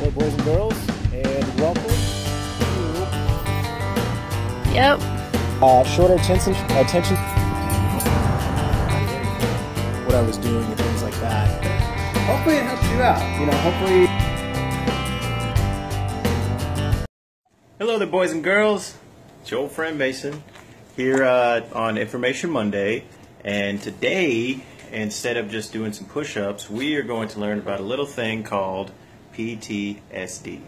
Hello, boys and girls, and welcome to shorter attention, what I was doing and things like that. Hopefully it helps you out. Hello there, boys and girls. It's your old friend Mason here on Information Monday, and today, instead of just doing some push-ups, we are going to learn about a little thing called PTSD.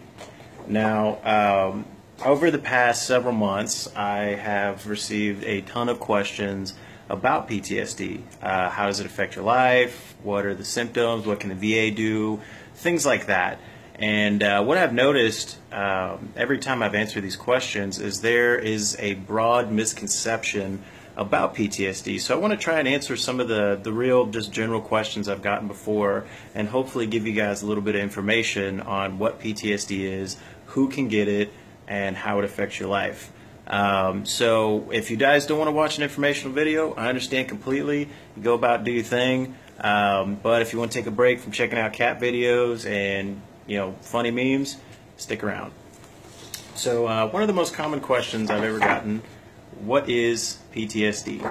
Now, over the past several months, I have received a ton of questions about PTSD. How does it affect your life? What are the symptoms? What can the VA do? Things like that. And what I've noticed every time I've answered these questions is there is a broad misconception about PTSD. So I want to try and answer some of the real, just general questions I've gotten before, and hopefully give you guys a little bit of information on what PTSD is, who can get it, and how it affects your life. So if you guys don't want to watch an informational video, I understand completely. You go about, do your thing. But if you want to take a break from checking out cat videos and funny memes, stick around. So one of the most common questions I've ever gotten: what is PTSD?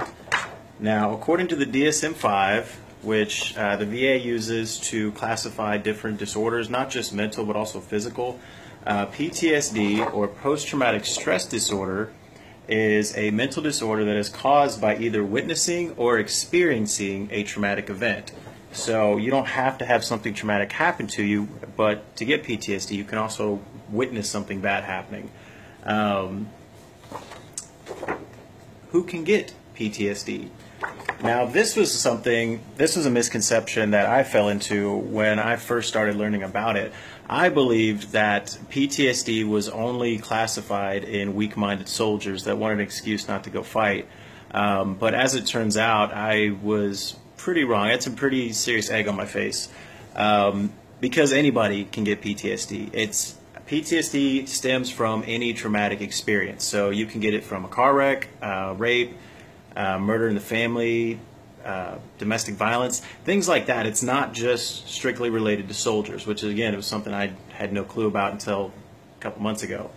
Now, according to the DSM-5, which the VA uses to classify different disorders, not just mental but also physical, PTSD, or post-traumatic stress disorder, is a mental disorder that is caused by either witnessing or experiencing a traumatic event. So you don't have to have something traumatic happen to you, but to get PTSD, you can also witness something bad happening. Who can get PTSD? Now, this was a misconception that I fell into when I first started learning about it. I believed that PTSD was only classified in weak-minded soldiers that wanted an excuse not to go fight. But as it turns out, I was pretty wrong. I had some pretty serious egg on my face, because anybody can get PTSD. PTSD stems from any traumatic experience. So you can get it from a car wreck, rape, murder in the family, domestic violence, things like that. It's not just strictly related to soldiers, which again, it was something I had no clue about until a couple months ago.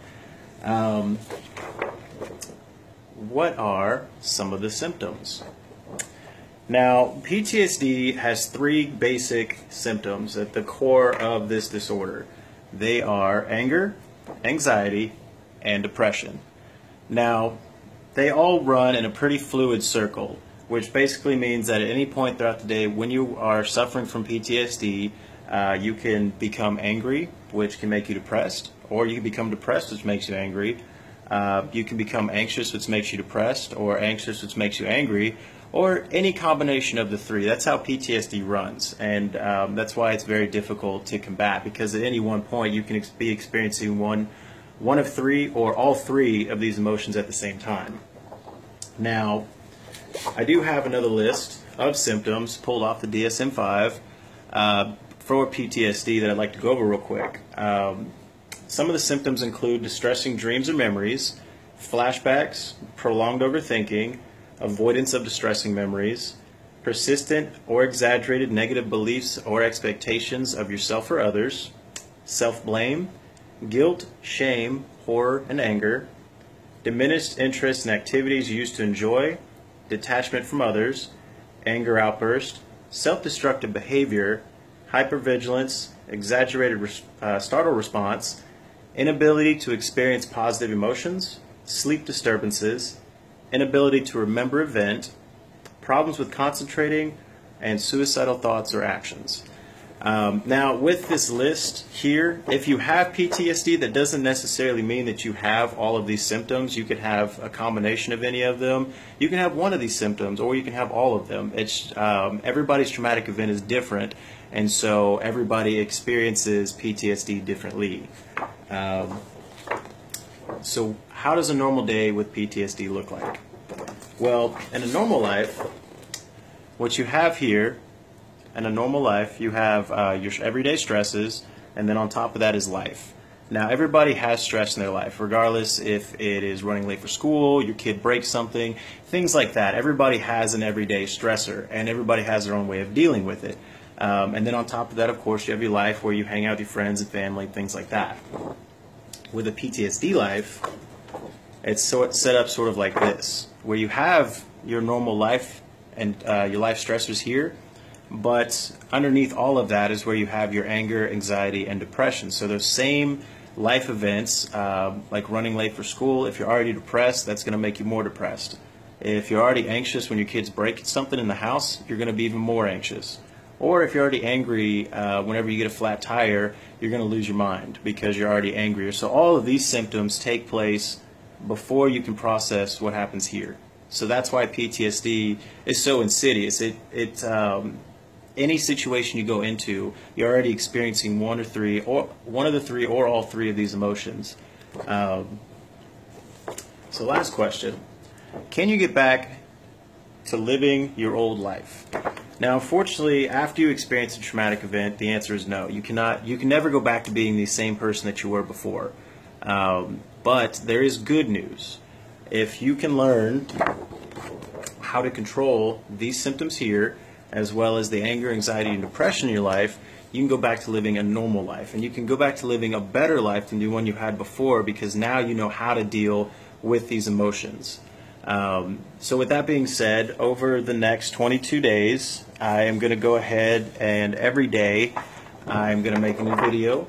What are some of the symptoms? Now, PTSD has three basic symptoms at the core of this disorder. They are anger, anxiety, and depression. Now, they all run in a pretty fluid circle, which basically means that at any point throughout the day when you are suffering from PTSD, you can become angry, which can make you depressed, or you can become depressed, which makes you angry. You can become anxious, which makes you depressed, or anxious, which makes you angry, or any combination of the three. That's how PTSD runs, and that's why it's very difficult to combat, because at any one point you can be experiencing one of three or all three of these emotions at the same time. Now, I do have another list of symptoms pulled off the DSM-5 for PTSD that I'd like to go over real quick. Some of the symptoms include distressing dreams or memories, flashbacks, prolonged overthinking, avoidance of distressing memories, persistent or exaggerated negative beliefs or expectations of yourself or others, self-blame, guilt, shame, horror, and anger, diminished interest in activities you used to enjoy, detachment from others, anger outburst, self-destructive behavior, hypervigilance, exaggerated startle response, inability to experience positive emotions, sleep disturbances, inability to remember event, problems with concentrating, and suicidal thoughts or actions. Now, with this list here, if you have PTSD, that doesn't necessarily mean that you have all of these symptoms. You could have a combination of any of them. You can have one of these symptoms, or you can have all of them. It's everybody's traumatic event is different, and so everybody experiences PTSD differently. So how does a normal day with PTSD look like? Well, in a normal life, what you have here, in a normal life, you have your everyday stresses, and then on top of that is life. Now, everybody has stress in their life, regardless if it is running late for school, your kid breaks something, things like that. Everybody has an everyday stressor, and everybody has their own way of dealing with it. And then on top of that, of course, you have your life where you hang out with your friends and family, things like that. With a PTSD life, it's set up sort of like this, where you have your normal life and your life stressors here, but underneath all of that is where you have your anger, anxiety, and depression. So those same life events, like running late for school, if you're already depressed, that's going to make you more depressed. If you're already anxious when your kids break something in the house, you're going to be even more anxious. Or if you're already angry whenever you get a flat tire, you're going to lose your mind because you're already angrier. So all of these symptoms take place before you can process what happens here. So that's why PTSD is so insidious. Any situation you go into, you're already experiencing one of the three or all three of these emotions. So last question. Can you get back to living your old life? Now, unfortunately, after you experience a traumatic event, the answer is no. You can never go back to being the same person that you were before. But there is good news. If you can learn how to control these symptoms here, as well as the anger, anxiety, and depression in your life, you can go back to living a normal life. And you can go back to living a better life than the one you had before, because now you know how to deal with these emotions. So with that being said, over the next 22 days, I am going to go ahead and every day I'm going to make a new video,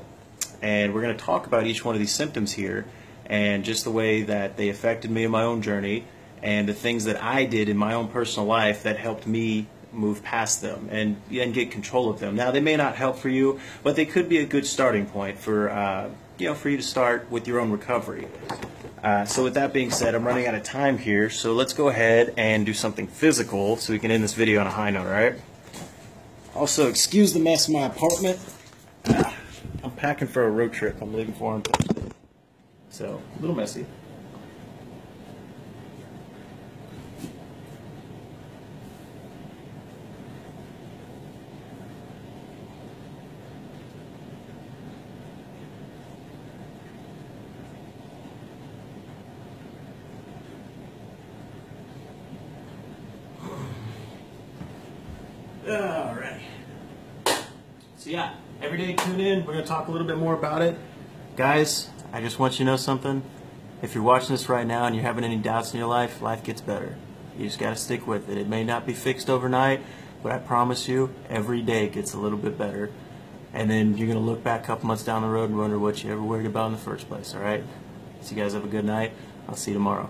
and we're going to talk about each one of these symptoms here and just the way that they affected me in my own journey and the things that I did in my own personal life that helped me move past them and get control of them. Now, they may not help for you, but they could be a good starting point for you to start with your own recovery. So with that being said, I'm running out of time here, so let's go ahead and do something physical so we can end this video on a high note, alright? Also, excuse the mess in my apartment. I'm packing for a road trip. I'm leaving for on Thursday. So, a little messy. Alright. So yeah, every day tune in. We're going to talk a little bit more about it. Guys, I just want you to know something. If you're watching this right now and you're having any doubts in your life, life gets better. You just got to stick with it. It may not be fixed overnight, but I promise you, every day gets a little bit better. And then you're going to look back a couple months down the road and wonder what you ever worried about in the first place, alright? So you guys have a good night. I'll see you tomorrow.